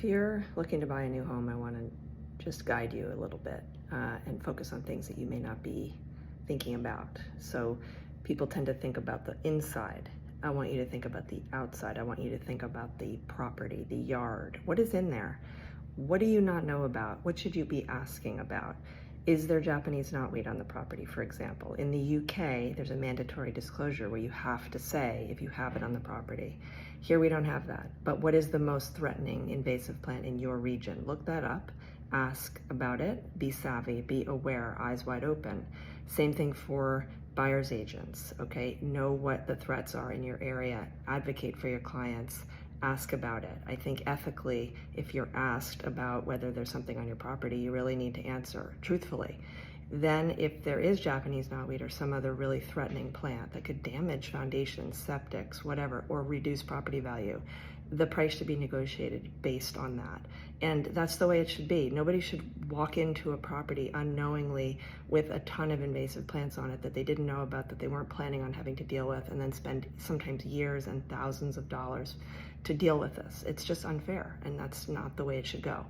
If you're looking to buy a new home, I want to just guide you a little bit and focus on things that you may not be thinking about. So people tend to think about the inside. I want you to think about the outside. I want you to think about the property, the yard. What is in there? What do you not know about? What should you be asking about? Is there Japanese knotweed on the property, for example? In the UK, there's a mandatory disclosure where you have to say if you have it on the property. Here we don't have that. But what is the most threatening invasive plant in your region? Look that up, ask about it, be savvy, be aware, eyes wide open. Same thing for buyer's agents, okay? Know what the threats are in your area, advocate for your clients, ask about it. I think ethically, if you're asked about whether there's something on your property, you really need to answer truthfully. Then if there is Japanese knotweed or some other really threatening plant that could damage foundations, septics, whatever, or reduce property value, the price should be negotiated based on that. And that's the way it should be. Nobody should walk into a property unknowingly with a ton of invasive plants on it that they didn't know about, that they weren't planning on having to deal with, and then spend sometimes years and thousands of dollars to deal with this. It's just unfair, and that's not the way it should go.